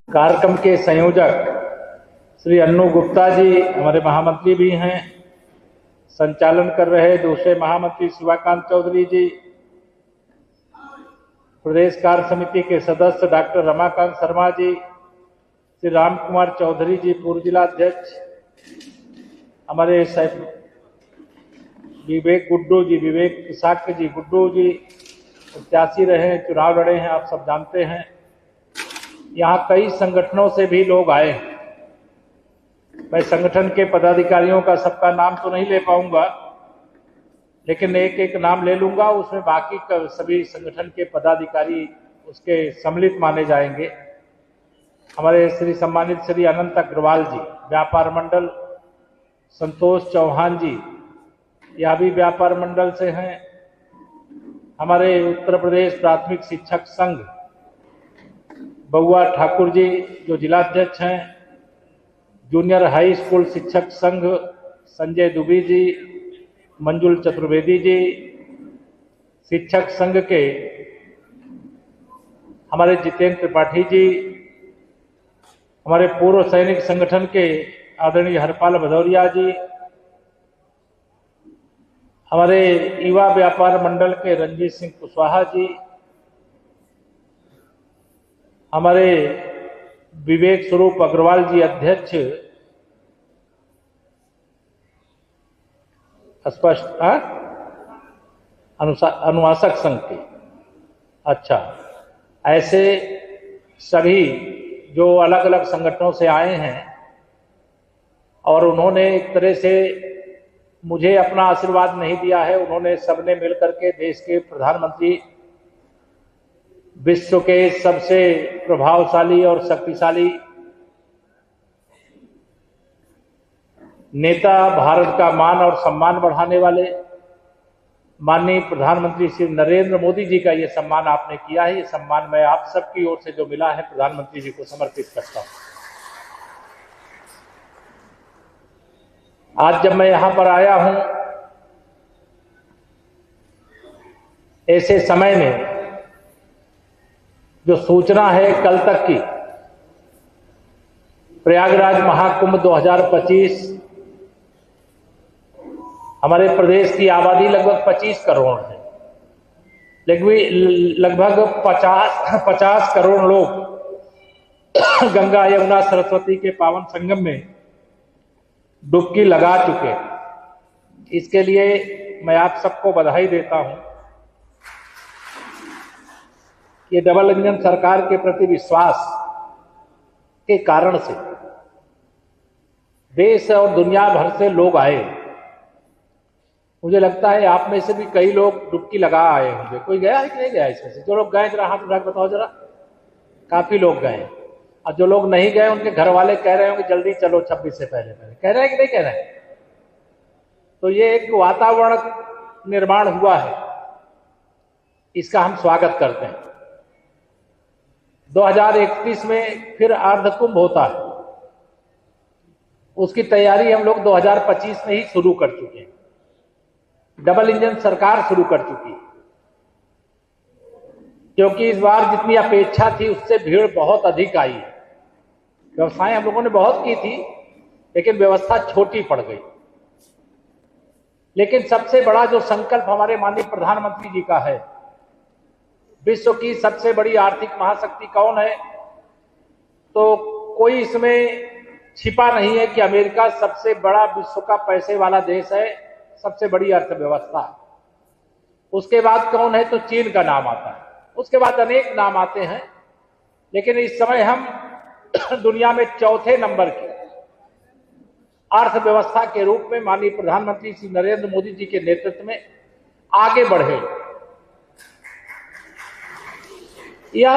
कार्यक्रम के संयोजक श्री अन्नू गुप्ता जी हमारे महामंत्री भी हैं। संचालन कर रहे दूसरे महामंत्री शिवाकांत चौधरी जी, प्रदेश कार्य समिति के सदस्य डॉक्टर रमाकांत शर्मा जी, श्री राम कुमार चौधरी जी पूर्व जिला अध्यक्ष, हमारे विवेक गुड्डू जी, विवेक साक्य जी, गुड्डू जी प्रत्याशी रहे, चुनाव लड़े हैं, आप सब जानते हैं। यहाँ कई संगठनों से भी लोग आए हैं। मैं संगठन के पदाधिकारियों का सबका नाम तो नहीं ले पाऊंगा, लेकिन एक एक नाम ले लूंगा। उसमें बाकी सभी संगठन के पदाधिकारी उसके सम्मिलित माने जाएंगे। हमारे श्री सम्मानित श्री अनंत अग्रवाल जी व्यापार मंडल, संतोष चौहान जी यह भी व्यापार मंडल से हैं। हमारे उत्तर प्रदेश प्राथमिक शिक्षक संघ बउआ ठाकुर जी जो जिलाध्यक्ष हैं। जूनियर हाई स्कूल शिक्षक संघ संजय दुबे जी, मंजुल चतुर्वेदी जी, शिक्षक संघ के हमारे जितेंद्र त्रिपाठी जी, हमारे पूर्व सैनिक संगठन के आदरणीय हरपाल भदौरिया जी, हमारे युवा व्यापार मंडल के रणजीत सिंह कुशवाहा जी, हमारे विवेक स्वरूप अग्रवाल जी अध्यक्ष स्पष्ट अनुवासक संघ के। अच्छा, ऐसे सभी जो अलग अलग संगठनों से आए हैं और उन्होंने एक तरह से मुझे अपना आशीर्वाद नहीं दिया है। उन्होंने सबने मिलकर के देश के प्रधानमंत्री, विश्व के सबसे प्रभावशाली और शक्तिशाली नेता, भारत का मान और सम्मान बढ़ाने वाले माननीय प्रधानमंत्री श्री नरेंद्र मोदी जी का ये सम्मान आपने किया है। ये सम्मान मैं आप सबकी ओर से जो मिला है प्रधानमंत्री जी को समर्पित करता हूं। आज जब मैं यहां पर आया हूं ऐसे समय में, जो सूचना है कल तक की, प्रयागराज महाकुंभ 2025, हमारे प्रदेश की आबादी लगभग 25 करोड़ है। लगभग 50 करोड़ लोग गंगा यमुना सरस्वती के पावन संगम में डुबकी लगा चुके। इसके लिए मैं आप सबको बधाई देता हूं। ये डबल इंजन सरकार के प्रति विश्वास के कारण से देश और दुनिया भर से लोग आए। मुझे लगता है आप में से भी कई लोग डुबकी लगा आए होंगे। कोई गया है कि नहीं गया इसमें से? जो लोग गए जरा हाथ उठा के बताओ जरा। काफी लोग गए, और जो लोग नहीं गए उनके घर वाले कह रहे होंगे जल्दी चलो 26 से पहले पहले। कह रहे हैं कि नहीं कह रहे हैं? तो ये एक वातावरण निर्माण हुआ है, इसका हम स्वागत करते हैं। 2031 में फिर अर्धकुंभ होता है, उसकी तैयारी हम लोग 2025 में ही शुरू कर चुके हैं। डबल इंजन सरकार शुरू कर चुकी है, क्योंकि इस बार जितनी अपेक्षा थी उससे भीड़ बहुत अधिक आई है। व्यवस्थाएं हम लोगों ने बहुत की थी, लेकिन व्यवस्था छोटी पड़ गई। लेकिन सबसे बड़ा जो संकल्प हमारे माननीय प्रधानमंत्री जी का है, विश्व की सबसे बड़ी आर्थिक महाशक्ति कौन है? तो कोई इसमें छिपा नहीं है कि अमेरिका सबसे बड़ा विश्व का पैसे वाला देश है, सबसे बड़ी अर्थव्यवस्था है। उसके बाद कौन है? तो चीन का नाम आता है। उसके बाद अनेक नाम आते हैं, लेकिन इस समय हम दुनिया में चौथे नंबर की अर्थव्यवस्था के रूप में माननीय प्रधानमंत्री श्री नरेंद्र मोदी जी के नेतृत्व में आगे बढ़े। यह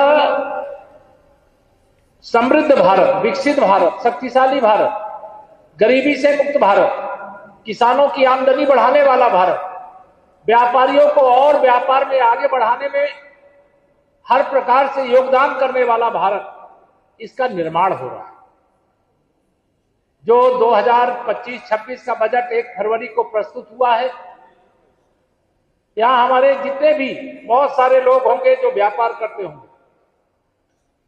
समृद्ध भारत, विकसित भारत, शक्तिशाली भारत, गरीबी से मुक्त भारत, किसानों की आमदनी बढ़ाने वाला भारत, व्यापारियों को और व्यापार में आगे बढ़ाने में हर प्रकार से योगदान करने वाला भारत, इसका निर्माण हो रहा है। जो 2025-26 का बजट 1 फरवरी को प्रस्तुत हुआ है, यहां हमारे जितने भी बहुत सारे लोग होंगे जो व्यापार करते होंगे,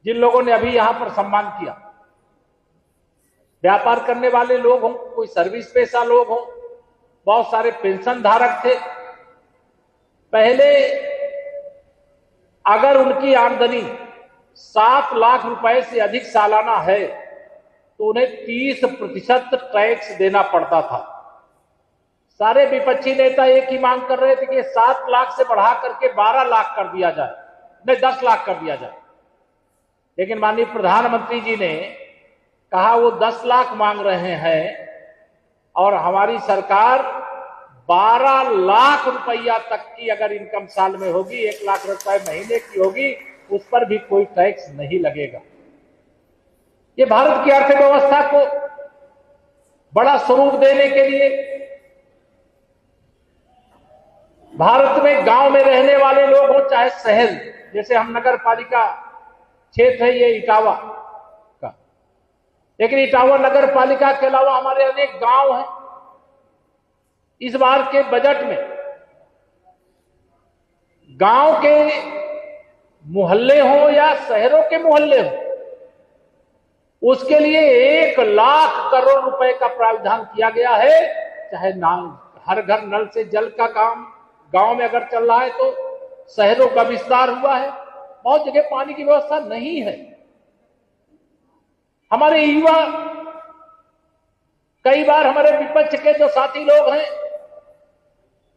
जिन लोगों ने अभी यहां पर सम्मान किया, व्यापार करने वाले लोग हों, कोई सर्विस पेशा लोग हों, बहुत सारे पेंशन धारक थे। पहले अगर उनकी आमदनी 7 लाख रुपए से अधिक सालाना है तो उन्हें 30% टैक्स देना पड़ता था। सारे विपक्षी नेता एक ही मांग कर रहे थे कि 7 लाख से बढ़ा करके 12 लाख कर दिया जाए, नहीं 10 लाख कर दिया जाए। लेकिन माननीय प्रधानमंत्री जी ने कहा वो 10 लाख मांग रहे हैं और हमारी सरकार 12 लाख रुपया तक की अगर इनकम साल में होगी, 1 लाख रुपए महीने की होगी, उस पर भी कोई टैक्स नहीं लगेगा। ये भारत की अर्थव्यवस्था को बड़ा स्वरूप देने के लिए, भारत में गांव में रहने वाले लोग हो चाहे शहर, जैसे हम नगर पालिका क्षेत्र है ये इटावा का, लेकिन इटावा नगर पालिका के अलावा हमारे अनेक गांव हैं। इस बार के बजट में गांव के मोहल्ले हो या शहरों के मोहल्ले हो, उसके लिए 1 लाख करोड़ रुपए का प्रावधान किया गया है। चाहे हर घर नल से जल का काम गांव में अगर चल रहा है तो शहरों का विस्तार हुआ है। बहुत जगह पानी की व्यवस्था नहीं है। हमारे युवा, कई बार हमारे विपक्ष के जो साथी लोग हैं,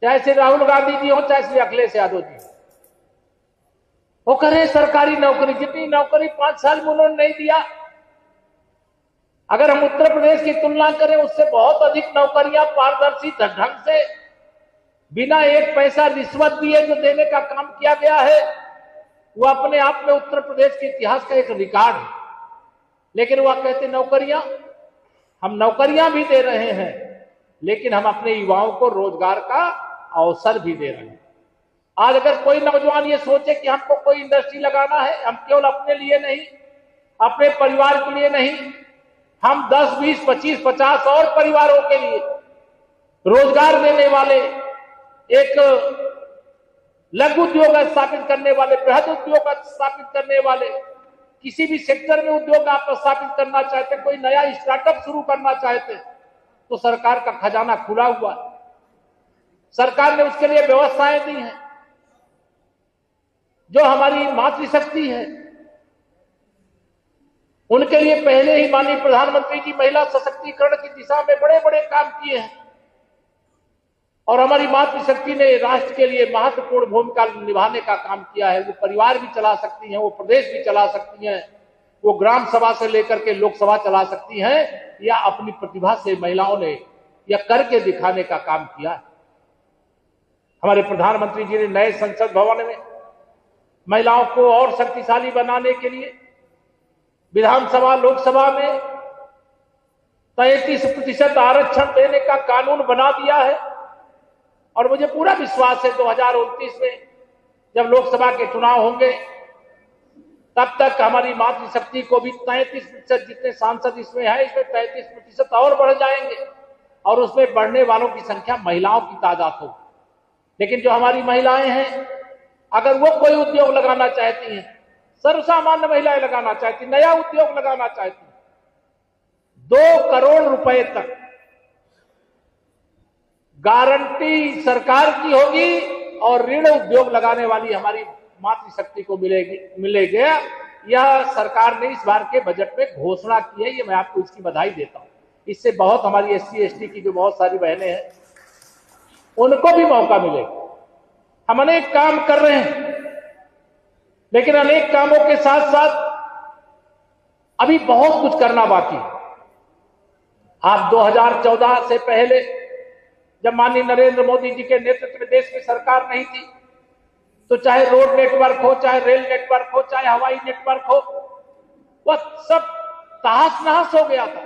चाहे श्री राहुल गांधी जी हो चाहे श्री अखिलेश यादव जी, वो करें सरकारी नौकरी, जितनी नौकरी 5 साल में उन्होंने नहीं दिया, अगर हम उत्तर प्रदेश की तुलना करें उससे बहुत अधिक नौकरियां पारदर्शी ढंग से बिना 1 पैसा रिश्वत दिए जो देने का काम किया गया है, वो अपने आप में उत्तर प्रदेश के इतिहास का एक रिकॉर्ड है। लेकिन वह कहते नौकरियां, हम नौकरियां भी दे रहे हैं, लेकिन हम अपने युवाओं को रोजगार का अवसर भी दे रहे हैं। आज अगर कोई नौजवान ये सोचे कि हमको कोई इंडस्ट्री लगाना है, हम केवल अपने लिए नहीं, अपने परिवार के लिए नहीं, हम 10, 20, 25, 50 और परिवारों के लिए रोजगार देने वाले, एक लघु उद्योग स्थापित करने वाले, बृहद उद्योग स्थापित करने वाले, किसी भी सेक्टर में उद्योग आप स्थापित करना चाहते, कोई नया स्टार्टअप शुरू करना चाहते, तो सरकार का खजाना खुला हुआ है। सरकार ने उसके लिए व्यवस्थाएं दी हैं। जो हमारी मातृशक्ति है, उनके लिए पहले ही माननीय प्रधानमंत्री जी महिला सशक्तिकरण की दिशा में बड़े बड़े काम किए हैं और हमारी मातृशक्ति ने राष्ट्र के लिए महत्वपूर्ण भूमिका निभाने का काम किया है। वो परिवार भी चला सकती हैं, वो प्रदेश भी चला सकती हैं, वो ग्राम सभा से लेकर के लोकसभा चला सकती हैं, या अपनी प्रतिभा से महिलाओं ने या करके दिखाने का काम किया है। हमारे प्रधानमंत्री जी ने नए संसद भवन में महिलाओं को और शक्तिशाली बनाने के लिए विधानसभा लोकसभा में 33% आरक्षण देने का कानून बना दिया है। और मुझे पूरा विश्वास है 2029 में जब लोकसभा के चुनाव होंगे, तब तक हमारी मातृशक्ति को भी 33% जितने सांसद इसमें हैं, इसमें 33% और बढ़ जाएंगे और उसमें बढ़ने वालों की संख्या महिलाओं की तादाद होगी। लेकिन जो हमारी महिलाएं हैं, अगर वो कोई उद्योग लगाना चाहती हैं, सर्वसामान्य महिलाएं लगाना चाहती, नया उद्योग लगाना चाहती, 2 करोड़ रुपए तक गारंटी सरकार की होगी और ऋण उद्योग लगाने वाली हमारी मातृशक्ति को मिलेगा। यह सरकार ने इस बार के बजट में घोषणा की है, ये मैं आपको इसकी बधाई देता हूं। इससे बहुत हमारी SC ST की जो बहुत सारी बहनें हैं, उनको भी मौका मिलेगा। हम अनेक काम कर रहे हैं, लेकिन अनेक कामों के साथ साथ अभी बहुत कुछ करना बाकी है। आप 2014 से पहले जब माननीय नरेंद्र मोदी जी के नेतृत्व में देश की सरकार नहीं थी, तो चाहे रोड नेटवर्क हो, चाहे रेल नेटवर्क हो, चाहे हवाई नेटवर्क हो, वह सब तहस नहस हो गया था।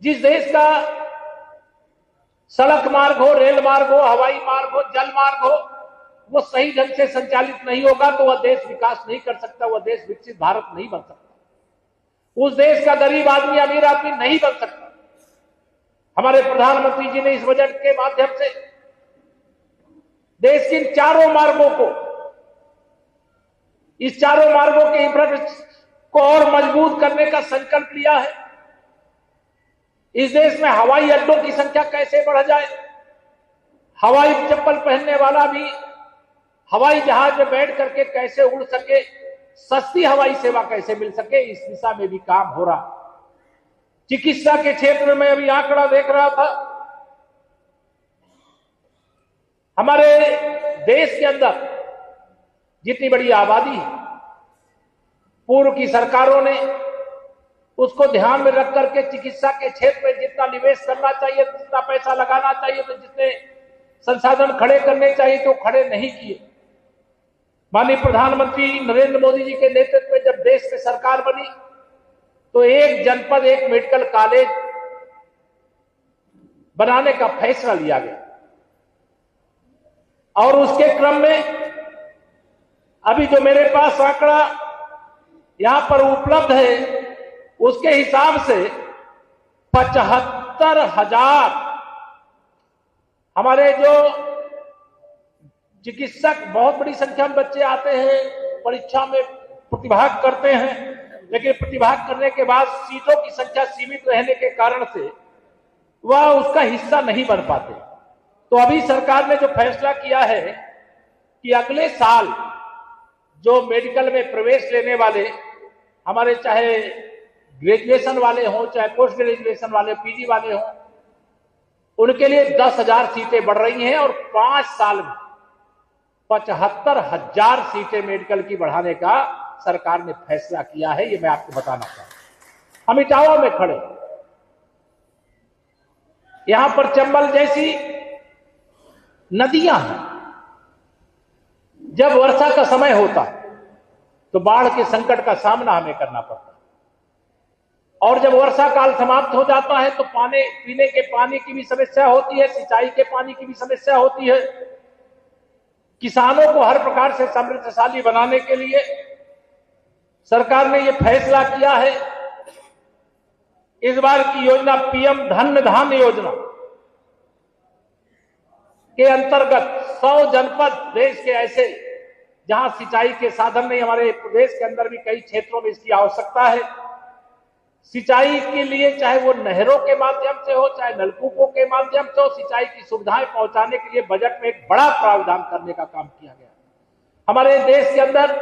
जिस देश का सड़क मार्ग हो, रेल मार्ग हो, हवाई मार्ग हो, जल मार्ग हो, वो सही ढंग से संचालित नहीं होगा तो वह देश विकास नहीं कर सकता, वह देश विकसित भारत नहीं बन सकता। उस देश का गरीब आदमी अमीर आदमी नहीं बन सकता। हमारे प्रधानमंत्री जी ने इस बजट के माध्यम से देश के इन चारों मार्गों को इस चारों मार्गों के इंफ्रास्ट्रक्चर को और मजबूत करने का संकल्प लिया है। इस देश में हवाई अड्डों की संख्या कैसे बढ़ जाए, हवाई चप्पल पहनने वाला भी हवाई जहाज में बैठ करके कैसे उड़ सके, सस्ती हवाई सेवा कैसे मिल सके, इस दिशा में भी काम हो रहा। चिकित्सा के क्षेत्र में अभी आंकड़ा देख रहा था, हमारे देश के अंदर जितनी बड़ी आबादी है, पूर्व की सरकारों ने उसको ध्यान में रख करके चिकित्सा के क्षेत्र में जितना निवेश करना चाहिए, जितना पैसा लगाना चाहिए, तो जितने संसाधन खड़े करने चाहिए तो खड़े नहीं किए। माननीय प्रधानमंत्री नरेंद्र मोदी जी के नेतृत्व में जब देश में सरकार बनी तो एक जनपद एक मेडिकल कॉलेज बनाने का फैसला लिया गया और उसके क्रम में अभी जो मेरे पास आंकड़ा यहां पर उपलब्ध है उसके हिसाब से 75,000 हमारे जो चिकित्सक, बहुत बड़ी संख्या में बच्चे आते हैं, परीक्षा में प्रतिभाग करते हैं, लेकिन प्रतिभाग करने के बाद सीटों की संख्या सीमित रहने के कारण से वह उसका हिस्सा नहीं बन पाते। तो अभी सरकार ने जो फैसला किया है कि अगले साल जो मेडिकल में प्रवेश लेने वाले हमारे, चाहे ग्रेजुएशन वाले हों, चाहे पोस्ट ग्रेजुएशन वाले, पीजी वाले हों, उनके लिए 10,000 सीटें बढ़ रही हैं और 5 साल में 75,000 सीटें मेडिकल की बढ़ाने का सरकार ने फैसला किया है। ये मैं आपको बताना चाहता हूं। हम इटावा में खड़े, यहां पर चंबल जैसी नदियां हैं, जब वर्षा का समय होता तो बाढ़ के संकट का सामना हमें करना पड़ता, और जब वर्षा काल समाप्त हो जाता है तो पीने के पानी की भी समस्या होती है, सिंचाई के पानी की भी समस्या होती है। किसानों को हर प्रकार से समृद्धशाली बनाने के लिए सरकार ने यह फैसला किया है। इस बार की योजना पीएम धन्य धान्य योजना के अंतर्गत 100 जनपद देश के ऐसे जहां सिंचाई के साधन नहीं, हमारे प्रदेश के अंदर भी कई क्षेत्रों में इसकी आवश्यकता है। सिंचाई के लिए चाहे वो नहरों के माध्यम से हो, चाहे नलकूपों के माध्यम से हो, सिंचाई की सुविधाएं पहुंचाने के लिए बजट में एक बड़ा प्रावधान करने का काम किया गया। हमारे देश के अंदर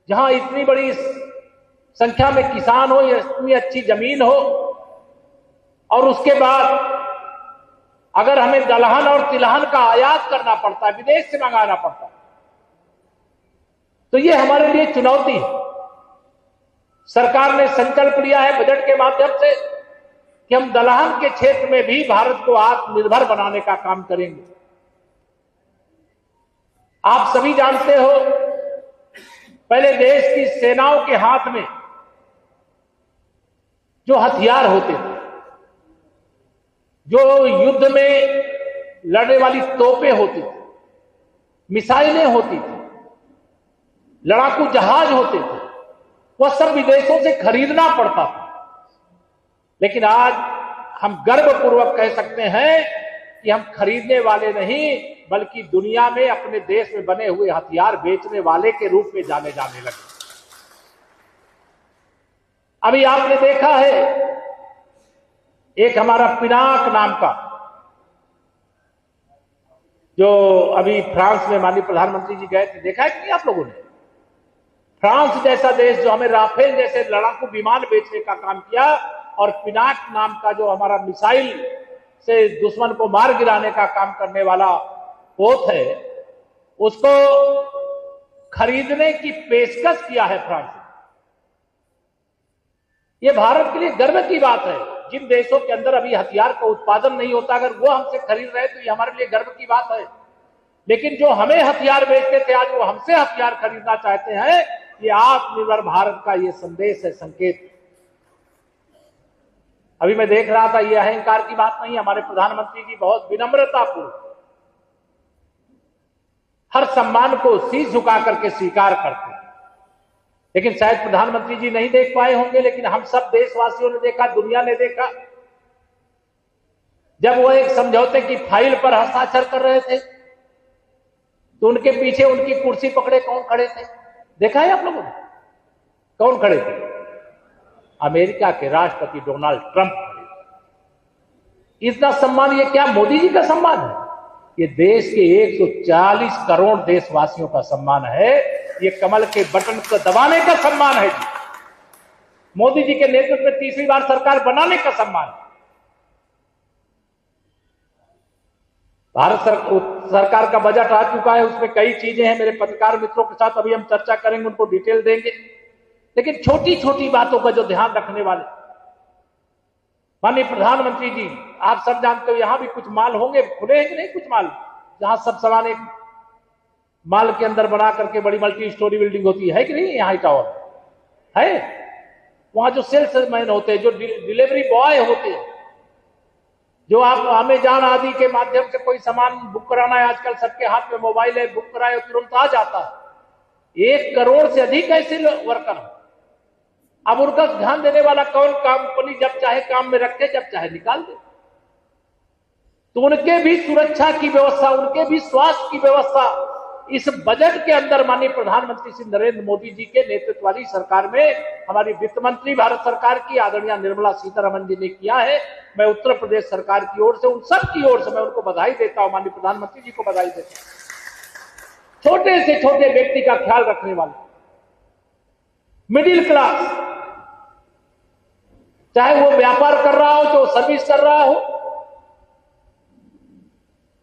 जहां इतनी बड़ी संख्या में किसान हो, इतनी अच्छी जमीन हो, और उसके बाद अगर हमें दलहन और तिलहन का आयात करना पड़ता है, विदेश से मंगाना पड़ता है, तो ये हमारे लिए चुनौती है। सरकार ने संकल्प लिया है बजट के माध्यम से कि हम दलहन के क्षेत्र में भी भारत को आत्मनिर्भर बनाने का काम करेंगे। आप सभी जानते हो, पहले देश की सेनाओं के हाथ में जो हथियार होते थे, जो युद्ध में लड़ने वाली तोपें होती थी, मिसाइलें होती थी, लड़ाकू जहाज होते थे, वह सब विदेशों से खरीदना पड़ता था। लेकिन आज हम गर्वपूर्वक कह सकते हैं कि हम खरीदने वाले नहीं, बल्कि दुनिया में अपने देश में बने हुए हथियार बेचने वाले के रूप में जाने लगे। अभी आपने देखा है, एक हमारा पिनाक नाम का, जो अभी फ्रांस में माननीय प्रधानमंत्री जी गए थे, देखा है कि नहीं आप लोगों ने? फ्रांस जैसा देश जो हमें राफेल जैसे लड़ाकू विमान बेचने का काम किया, और पिनाक नाम का जो हमारा मिसाइल से दुश्मन को मार गिराने का काम करने वाला पोत है, उसको खरीदने की पेशकश किया है फ्रांस ने। यह भारत के लिए गर्व की बात है। जिन देशों के अंदर अभी हथियार का उत्पादन नहीं होता, अगर वो हमसे खरीद रहे तो ये हमारे लिए गर्व की बात है। लेकिन जो हमें हथियार बेचते थे, आज वो हमसे हथियार खरीदना चाहते हैं। ये आत्मनिर्भर भारत का ये संदेश है, संकेत। अभी मैं देख रहा था, ये अहंकार की बात नहीं, हमारे प्रधानमंत्री जी बहुत विनम्रतापूर्वक हर सम्मान को शीश झुका करके स्वीकार करते हैं। लेकिन शायद प्रधानमंत्री जी नहीं देख पाए होंगे, लेकिन हम सब देशवासियों ने देखा, दुनिया ने देखा, जब वो एक समझौते की फाइल पर हस्ताक्षर कर रहे थे तो उनके पीछे उनकी कुर्सी पकड़े कौन खड़े थे? देखा है आप लोगों ने? कौन खड़े थे? अमेरिका के राष्ट्रपति डोनाल्ड ट्रंप खड़े थे। इतना सम्मान ये क्या मोदी जी का सम्मान है? ये देश के 140 करोड़ देशवासियों का सम्मान है। ये कमल के बटन को दबाने का सम्मान है जी। मोदी जी के नेतृत्व में तीसरी बार सरकार बनाने का सम्मान है। भारत सरकार का बजट आ चुका है, उसमें कई चीजें हैं। मेरे पत्रकार मित्रों के साथ अभी हम चर्चा करेंगे, उनको डिटेल देंगे। लेकिन छोटी छोटी बातों का जो ध्यान रखने वाले माननीय प्रधानमंत्री जी, आप सब जानते हो यहां भी कुछ माल होंगे, खुले हैं कि नहीं कुछ माल, जहां सब सामान एक माल के अंदर बना करके बड़ी मल्टी स्टोरी बिल्डिंग होती है कि नहीं? यहां टावर है, वहां जो सेल्समैन होते हैं, जो डिलीवरी बॉय होते हैं, जो आप अमेज़न आदि के माध्यम से कोई सामान बुक कराना है, आजकल सबके हाथ में मोबाइल है, बुक कराए तुरंत आ जाता है। 1 करोड़ से अधिक ऐसे वर्कर हैं। अब उनका ध्यान देने वाला कौन? कंपनी जब चाहे काम में रखे, जब चाहे निकाल दे। तो उनके भी सुरक्षा की व्यवस्था, उनके भी स्वास्थ्य की व्यवस्था इस बजट के अंदर माननीय प्रधानमंत्री श्री नरेंद्र मोदी जी के नेतृत्व वाली सरकार में हमारी वित्त मंत्री भारत सरकार की आदरणीय निर्मला सीतारमण जी ने किया है। मैं उत्तर प्रदेश सरकार की ओर से, उन सब की ओर से मैं उनको बधाई देता हूं, माननीय प्रधानमंत्री जी को बधाई देता हूं। छोटे से छोटे व्यक्ति का ख्याल रखने वाले, मिडिल क्लास, चाहे वो व्यापार कर रहा हो, तो सर्विस कर रहा हो,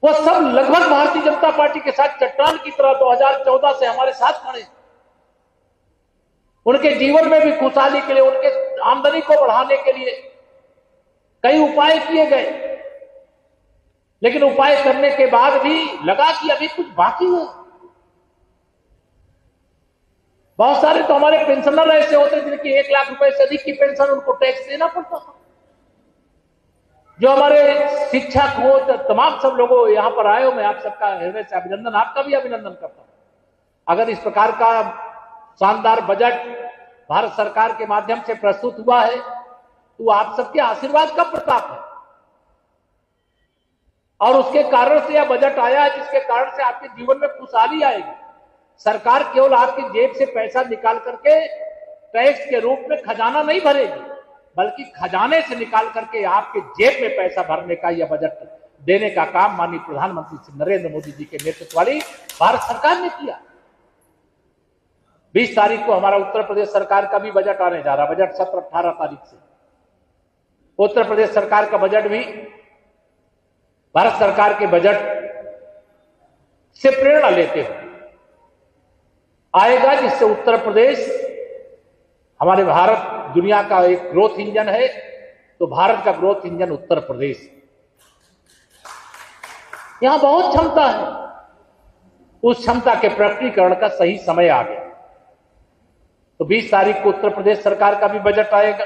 वो सब लगभग भारतीय जनता पार्टी के साथ चट्टान की तरह 2014 से हमारे साथ खड़े। उनके जीवन में भी खुशहाली के लिए, उनके आमदनी को बढ़ाने के लिए कई उपाय किए गए, लेकिन उपाय करने के बाद भी लगा कि अभी कुछ बाकी है। बहुत सारे तो हमारे पेंशनर ऐसे होते जिनकी 1 लाख रुपए से अधिक की पेंशन, उनको टैक्स देना पड़ता था। जो हमारे शिक्षक हो, तमाम सब लोगों यहां पर आए हो, मैं आप सबका हृदय से अभिनंदन, आपका भी अभिनंदन करता हूं। अगर इस प्रकार का शानदार बजट भारत सरकार के माध्यम से प्रस्तुत हुआ है, तो आप सबके आशीर्वाद का प्रताप है, और उसके कारण से यह बजट आया है, जिसके कारण से आपके जीवन में खुशहाली आएगी। सरकार केवल आपकी जेब से पैसा निकाल करके टैक्स के रूप में खजाना नहीं भरेगी, बल्कि खजाने से निकाल करके आपके जेब में पैसा भरने का यह बजट देने का काम माननीय प्रधानमंत्री श्री नरेंद्र मोदी जी के नेतृत्व वाली भारत सरकार ने किया। 20 तारीख को हमारा उत्तर प्रदेश सरकार का भी बजट आने जा रहा है। बजट सत्र 18 तारीख से। उत्तर प्रदेश सरकार का बजट भी भारत सरकार के बजट से प्रेरणा लेते हुए आएगा, जिससे उत्तर प्रदेश, हमारे भारत दुनिया का एक ग्रोथ इंजन है, तो भारत का ग्रोथ इंजन उत्तर प्रदेश। यहां बहुत क्षमता है, उस क्षमता के प्रकटीकरण का सही समय आ गया। तो 20 तारीख को उत्तर प्रदेश सरकार का भी बजट आएगा।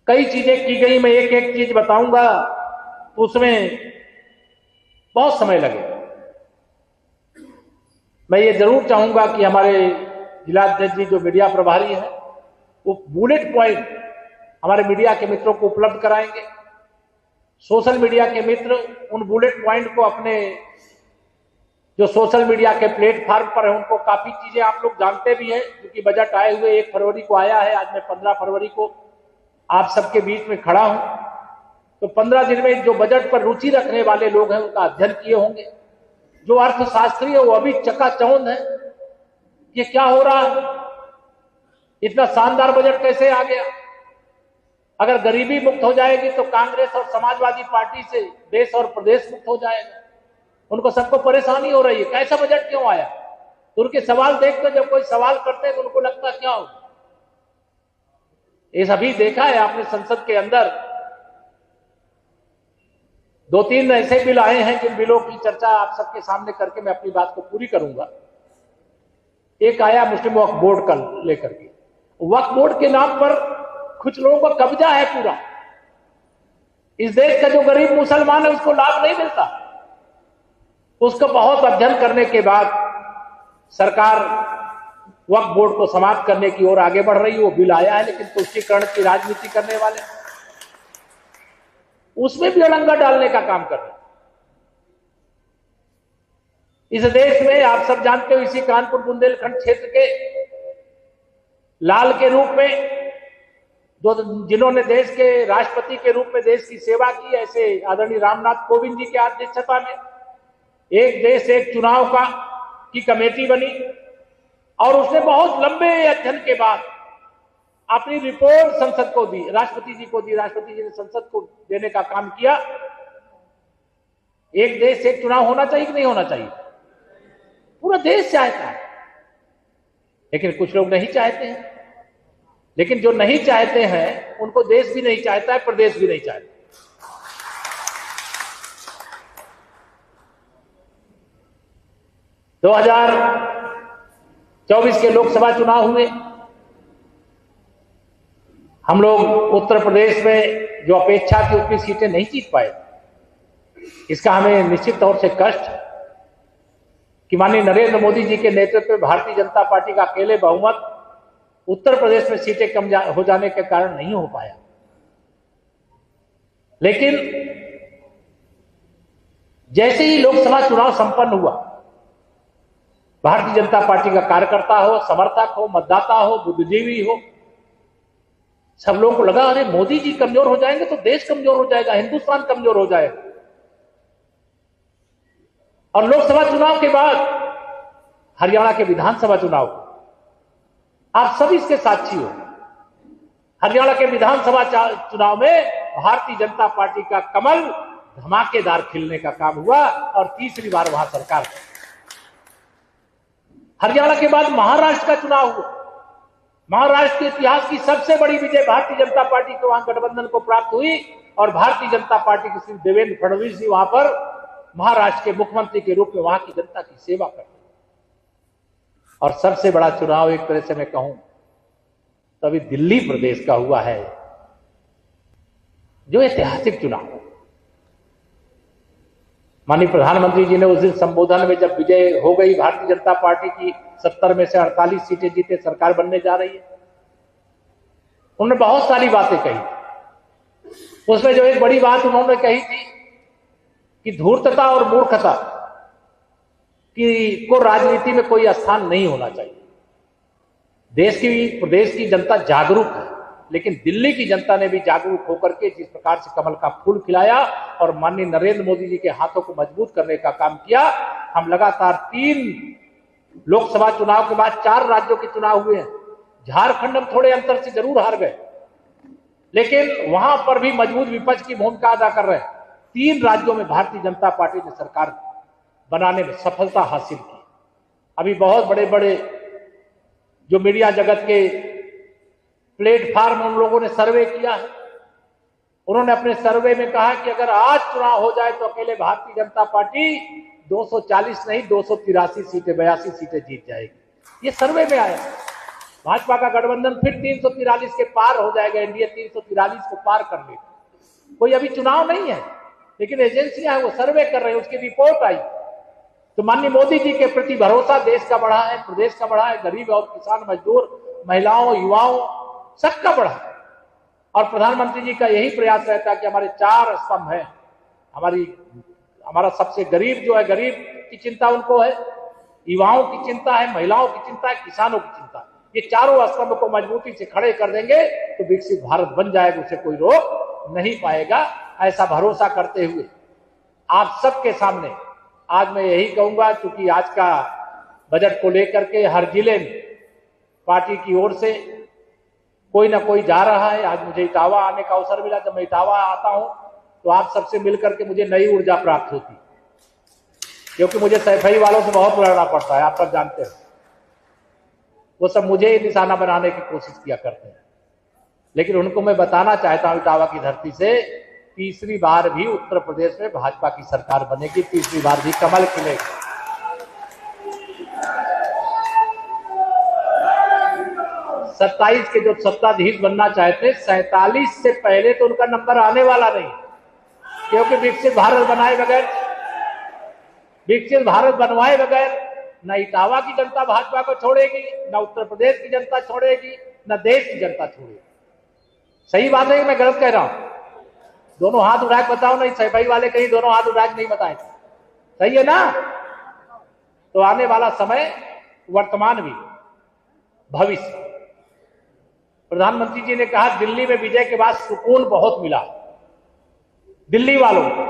कई चीजें की गई, मैं एक एक चीज बताऊंगा, उसमें बहुत समय लगेगा। मैं ये जरूर चाहूंगा कि हमारे जिलाध्यक्ष जी, जो मीडिया प्रभारी है, वो बुलेट पॉइंट हमारे मीडिया के मित्रों को उपलब्ध कराएंगे। सोशल मीडिया के मित्र उन बुलेट पॉइंट को अपने जो सोशल मीडिया के प्लेटफॉर्म पर है, उनको काफी चीजें आप लोग जानते भी हैं, क्योंकि बजट आए हुए 1 फरवरी को आया है। आज मैं 15 फरवरी को आप सबके बीच में खड़ा हूं, तो 15 दिन में जो बजट पर रुचि रखने वाले लोग हैं, उनका अध्ययन किए होंगे। जो अर्थशास्त्री है वो अभी चकाचौंध है, ये क्या हो रहा है, इतना शानदार बजट कैसे आ गया। अगर गरीबी मुक्त हो जाएगी तो कांग्रेस और समाजवादी पार्टी से देश और प्रदेश मुक्त हो जाएगा। उनको सबको परेशानी हो रही है, कैसा बजट क्यों आया। तो उनके सवाल देखकर जब कोई सवाल करते हैं तो उनको लगता क्या हो। ये सभी देखा है आपने, संसद के अंदर 2-3 ऐसे बिल आए हैं जिन बिलों की चर्चा आप सबके सामने करके मैं अपनी बात को पूरी करूंगा। एक आया मुस्लिम वक्फ बोर्ड का लेकर के। वक्फ बोर्ड के नाम पर कुछ लोगों का कब्जा है पूरा। इस देश का जो गरीब मुसलमान है उसको लाभ नहीं मिलता। उसका बहुत अध्ययन करने के बाद सरकार वक्फ बोर्ड को समाप्त करने की ओर आगे बढ़ रही है। वो बिल आया है, लेकिन तुष्टीकरण की राजनीति करने वाले उसमें भी अड़ंगा डालने का काम कर रहे हैं। इस देश में आप सब जानते हो, इसी कानपुर बुंदेलखंड क्षेत्र के लाल के रूप में जिन्होंने देश के राष्ट्रपति के रूप में देश की सेवा की, ऐसे आदरणीय रामनाथ कोविंद जी की अध्यक्षता में एक देश एक चुनाव की कमेटी बनी और उसने बहुत लंबे अध्ययन के बाद अपनी रिपोर्ट संसद को दी, राष्ट्रपति जी को दी। राष्ट्रपति जी ने संसद को देने का काम किया। एक देश एक चुनाव होना चाहिए कि नहीं होना चाहिए? पूरा देश चाहता है, लेकिन कुछ लोग नहीं चाहते हैं। लेकिन जो नहीं चाहते हैं उनको देश भी नहीं चाहता है, प्रदेश भी नहीं चाहता। दो 2024 के लोकसभा चुनाव हुए। हम लोग उत्तर प्रदेश में जो अपेक्षा थी उतनी सीटें नहीं जीत पाए। इसका हमें निश्चित तौर से कष्ट कि माननीय नरेंद्र मोदी जी के नेतृत्व में भारतीय जनता पार्टी का अकेले बहुमत उत्तर प्रदेश में सीटें कम हो जाने के कारण नहीं हो पाया। लेकिन जैसे ही लोकसभा चुनाव संपन्न हुआ, भारतीय जनता पार्टी का कार्यकर्ता हो, समर्थक हो, मतदाता हो, बुद्धिजीवी हो, सब लोगों को लगा अरे मोदी जी कमजोर हो जाएंगे तो देश कमजोर हो जाएगा, हिंदुस्तान कमजोर हो जाएगा। और लोकसभा चुनाव के बाद हरियाणा के विधानसभा चुनाव, आप सभी इसके साक्षी हो। हरियाणा के विधानसभा चुनाव में भारतीय जनता पार्टी का कमल धमाकेदार खिलने का काम हुआ और तीसरी बार वहां सरकार। हरियाणा के बाद महाराष्ट्र का चुनाव हुआ। महाराष्ट्र के इतिहास की सबसे बड़ी विजय भारतीय जनता पार्टी के वहां गठबंधन को प्राप्त हुई और भारतीय जनता पार्टी के श्री देवेंद्र फडणवीस जी वहां पर महाराष्ट्र के मुख्यमंत्री के रूप में वहां की जनता की सेवा करते। और सबसे बड़ा चुनाव एक तरह से मैं कहूं तो अभी दिल्ली प्रदेश का हुआ है, जो ऐतिहासिक चुनाव। माननीय प्रधानमंत्री जी ने उस दिन संबोधन में जब विजय हो गई भारतीय जनता पार्टी की, 70 में से 48 सीटें जीते, सरकार बनने जा रही है, उन्होंने बहुत सारी बातें कही। उसमें जो एक बड़ी बात उन्होंने कही थी कि धूर्तता और मूर्खता को राजनीति में कोई स्थान नहीं होना चाहिए। देश की प्रदेश की जनता जागरूक है, लेकिन दिल्ली की जनता ने भी जागरूक होकर के जिस प्रकार से कमल का फूल खिलाया और माननीय नरेंद्र मोदी जी के हाथों को मजबूत करने का काम किया। हम लगातार 3 लोकसभा चुनाव के बाद 4 राज्यों के चुनाव हुए हैं। झारखंड में थोड़े अंतर से जरूर हार गए, लेकिन वहां पर भी मजबूत विपक्ष की भूमिका अदा कर रहे हैं। 3 राज्यों में भारतीय जनता पार्टी ने सरकार बनाने में सफलता हासिल की। अभी बहुत बड़े बड़े जो मीडिया जगत के प्लेटफार्म उन लोगों ने सर्वे किया है। उन्होंने अपने सर्वे में कहा कि अगर आज चुनाव हो जाए तो अकेले भारतीय जनता पार्टी 240 नहीं 283 सीटें 82 सीटें जीत जाएगी। ये सर्वे में आया। भाजपा का गठबंधन फिर 343 के पार हो जाएगा, एनडीए 343 को पार कर लेगा। कोई अभी चुनाव नहीं है, लेकिन एजेंसियां हैं वो सर्वे कर रही है, उसकी रिपोर्ट आई। तो माननीय मोदी जी के प्रति भरोसा देश का बढ़ा है, प्रदेश का बढ़ा है, गरीब और किसान, मजदूर, महिलाओं, युवाओं सबका बढ़ा है। और प्रधानमंत्री जी का यही प्रयास रहता है कि हमारे 4 स्तंभ हैं। हमारा सबसे गरीब जो है, गरीब की चिंता उनको है, युवाओं की चिंता है, महिलाओं की चिंता है, किसानों की चिंता है। ये चारों स्तंभ को मजबूती से खड़े कर देंगे तो विकसित भारत बन जाएगा, उसे कोई रोक नहीं पाएगा। ऐसा भरोसा करते हुए आप सबके सामने आज मैं यही कहूंगा, क्योंकि आज का बजट को लेकर के हर जिले में पार्टी की ओर से कोई ना कोई जा रहा है। आज मुझे इटावा आने का अवसर मिला। जब मैं इटावा आता हूं तो आप सबसे मिलकर के मुझे नई ऊर्जा प्राप्त होती, क्योंकि मुझे सैफई वालों से बहुत लड़ना पड़ता है, आप सब जानते हैं। वो सब मुझे निशाना बनाने की कोशिश किया करते हैं, लेकिन उनको मैं बताना चाहता हूं इटावा की धरती से, तीसरी बार भी उत्तर प्रदेश में भाजपा की सरकार बनेगी, तीसरी बार भी कमल खिलेगा। 27 के जो सत्ताधीश बनना चाहते, 47 से पहले तो उनका नंबर आने वाला नहीं, क्योंकि विकसित भारत बनाए बगैर, विकसित भारत बनवाए बगैर न इटावा की जनता भाजपा को छोड़ेगी, न उत्तर प्रदेश की जनता छोड़ेगी, न देश की जनता छोड़ेगी। सही बात है कि मैं गलत कह रहा हूं? दोनों हाथ उठा के बताओ। नहीं, सैफई वाले कहीं दोनों हाथ उठा के नहीं बताए। सही है ना? तो आने वाला समय, वर्तमान भी, भविष्य। प्रधानमंत्री जी ने कहा दिल्ली में विजय के बाद सुकून बहुत मिला दिल्ली वालों को,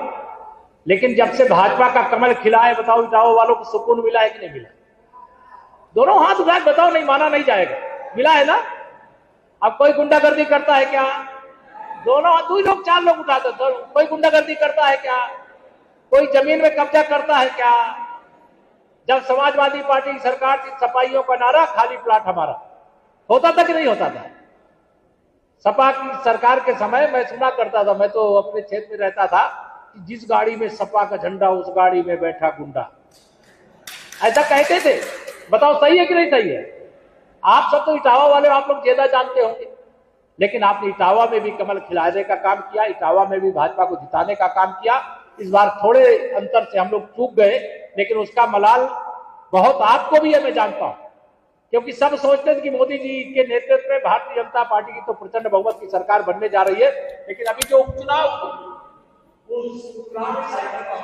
लेकिन जब से भाजपा का कमल खिला है, बताओ इटावा वालों को सुकून मिला है कि नहीं मिला? दोनों हाथ उठा के बताओ, नहीं माना नहीं जाएगा। मिला है ना? अब कोई गुंडागर्दी करता है क्या? दोनों हाथ, 2 लोग 4 लोग उठाते, कोई गुंडागर्दी करता है क्या? कोई जमीन में कब्जा करता है क्या? जब समाजवादी पार्टी की सरकार थी, सपाइयों का नारा, खाली प्लाट हमारा, होता था कि नहीं होता था? सपा की सरकार के समय मैं सुना करता था, मैं तो अपने क्षेत्र में रहता था, कि जिस गाड़ी में सपा का झंडा उस गाड़ी में बैठा गुंडा, ऐसा कहते थे। बताओ सही है कि नहीं सही है? आप सब तो इटावा वाले, आप लोग ज्यादा जानते होंगे, लेकिन आपने इटावा में भी कमल खिलाने का काम किया, इटावा में भी भाजपा को जिताने का काम किया। इस बार थोड़े अंतर से हम लोग चूक गए, लेकिन उसका मलाल बहुत आपको भी है, मैं जानता हूं, क्योंकि सब सोचते थे कि मोदी जी के नेतृत्व में भारतीय जनता पार्टी की तो प्रचंड बहुमत की सरकार बनने जा रही है, लेकिन अभी जो उपचुनाव, उस चुनावी साइकिल का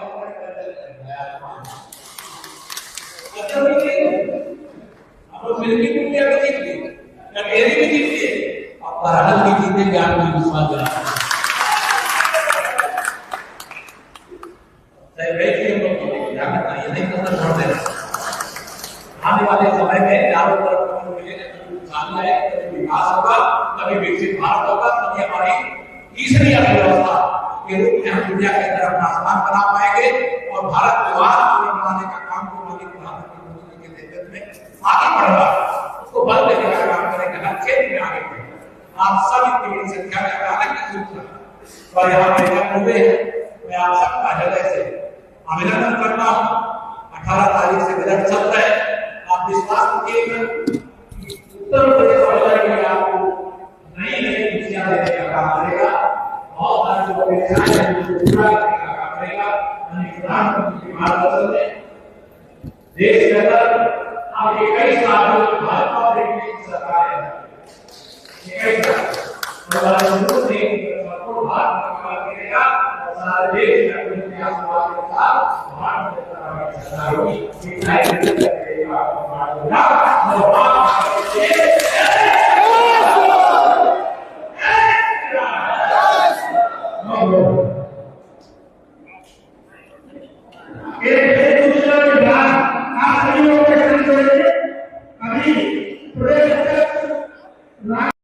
आने वाले समय में चारों तरफ मिलेगा, कभी विकास होगा, कभी विकसित भारत होगा, तभी हमारी तीसरी अर्थव्यवस्था के रूप में हम दुनिया के अंदर अपना स्थान बना पाएंगे और भारत को बनाने का काम प्रधानमंत्री मोदी के नेतृत्व में आगे बढ़ेगा, उसको बल देने का काम करेगा, हर क्षेत्र में आगे बढ़ेगा। आप सब इतनी बड़ी संख्या में अचानक और यहाँ पे हुए हैं, मैं आप सबका हृदय से अभिनंदन करता हूँ। 18 तारीख से बजट सत्र है, आप विश्वास रखिएगा उत्तर प्रदेश में आपको नई नई खुशियां देने का काम करेगा, बहुत सारे लोग पूरा करने का काम करेगा। प्रधानमंत्री के मार्गदर्शन में देश के अंदर आप 21 साल भाजपा की सरकार है, 21 साल और भारत करेगा और सारे देश में अपने के साथ भारत सरकार होगी।